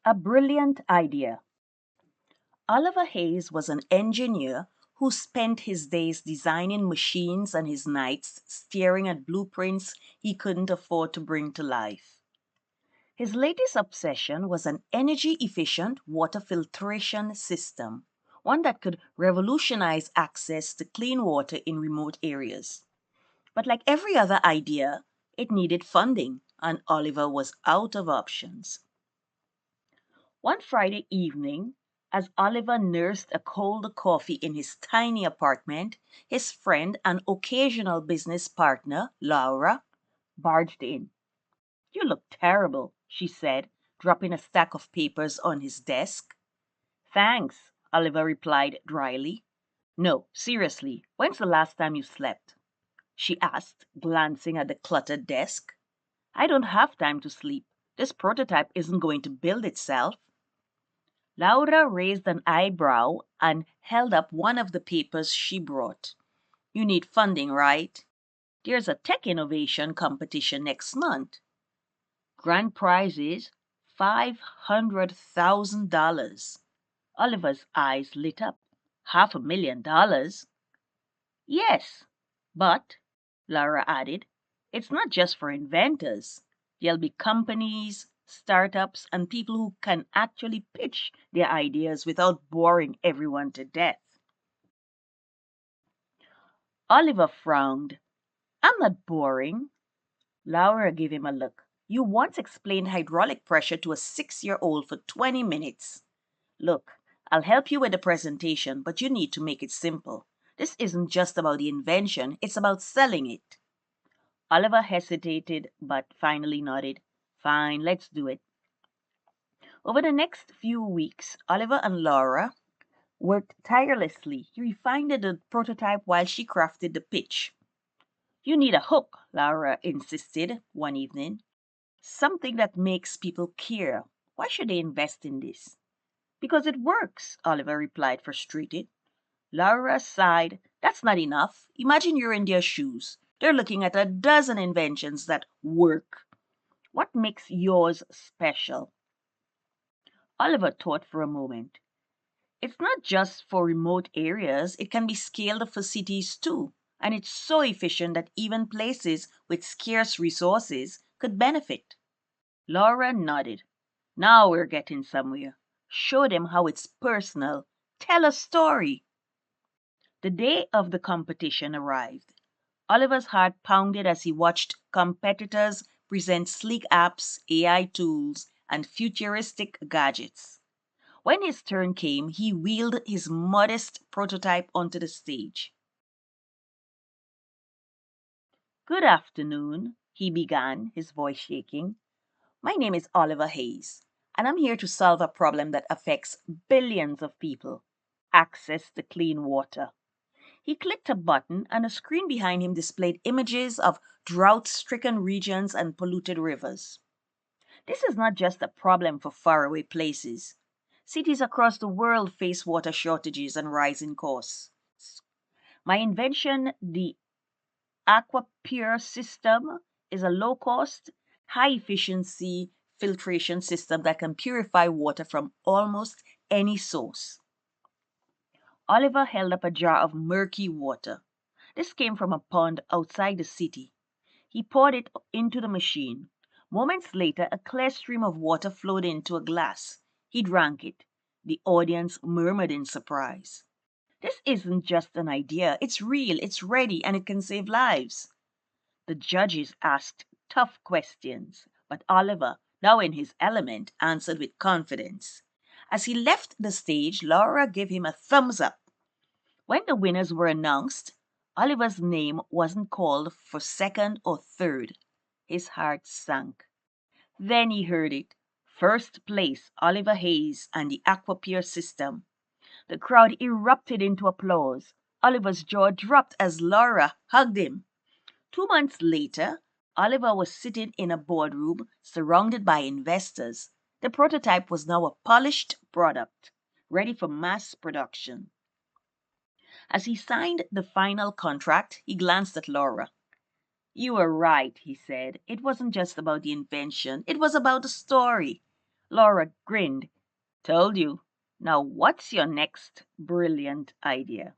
A brilliant idea. Oliver Hayes was an engineer who spent his days designing machines and his nights staring at blueprints he couldn't afford to bring to life. His latest obsession was an energy efficient water filtration system, one that could revolutionize access to clean water in remote areas. But like every other idea, it needed funding, and Oliver was out of options. One Friday evening, as Oliver nursed a cold coffee in his tiny apartment, his friend and occasional business partner, Laura, barged in. "You look terrible," she said, dropping a stack of papers on his desk. "Thanks," Oliver replied dryly. "No, seriously, when's the last time you slept?" she asked, glancing at the cluttered desk. "I don't have time to sleep. This prototype isn't going to build itself." Laura raised an eyebrow and held up one of the papers she brought. "You need funding, right? There's a tech innovation competition next month. Grand prize is $500,000. Oliver's eyes lit up. $500,000? Yes, but, Laura added, it's not just for inventors. There'll be companies, startups, and people who can actually pitch their ideas without boring everyone to death. Oliver frowned. "I'm not boring." Laura gave him a look. "You once explained hydraulic pressure to a 6-year-old for 20 minutes. Look, I'll help you with the presentation, but you need to make it simple. This isn't just about the invention, it's about selling it." Oliver hesitated, but finally nodded. "Fine, let's do it." Over the next few weeks, Oliver and Laura worked tirelessly. He refined the prototype while she crafted the pitch. "You need a hook," Laura insisted one evening. "Something that makes people care. Why should they invest in this?" "Because it works," Oliver replied, frustrated. Laura sighed. "That's not enough. Imagine you're in their shoes. They're looking at a dozen inventions that work. What makes yours special?" Oliver thought for a moment. "It's not just for remote areas, it can be scaled for cities too. And it's so efficient that even places with scarce resources could benefit." Laura nodded. "Now we're getting somewhere. Show them how it's personal. Tell a story." The day of the competition arrived. Oliver's heart pounded as he watched competitors present sleek apps, AI tools, and futuristic gadgets. When his turn came, he wheeled his modest prototype onto the stage. "Good afternoon," he began, his voice shaking. "My name is Oliver Hayes, and I'm here to solve a problem that affects billions of people: access to clean water." He clicked a button, and a screen behind him displayed images of drought stricken regions and polluted rivers. "This is not just a problem for faraway places. Cities across the world face water shortages and rising costs. My invention, the AquaPure system, is a low cost, high efficiency filtration system that can purify water from almost any source." Oliver held up a jar of murky water. This came from a pond outside the city. He poured it into the machine. Moments later, a clear stream of water flowed into a glass. He drank it. The audience murmured in surprise. "This isn't just an idea. It's real, it's ready, and it can save lives." The judges asked tough questions, but Oliver, now in his element, answered with confidence. As he left the stage, Laura gave him a thumbs up. When the winners were announced, Oliver's name wasn't called for second or third. His heart sank. Then he heard it. First place, Oliver Hayes and the AquaPure system. The crowd erupted into applause. Oliver's jaw dropped as Laura hugged him. 2 months later, Oliver was sitting in a boardroom surrounded by investors. The prototype was now a polished product, ready for mass production. As he signed the final contract, he glanced at Laura. "You were right," he said. "It wasn't just about the invention, it was about the story. Laura grinned. Told you. Now, what's your next brilliant idea?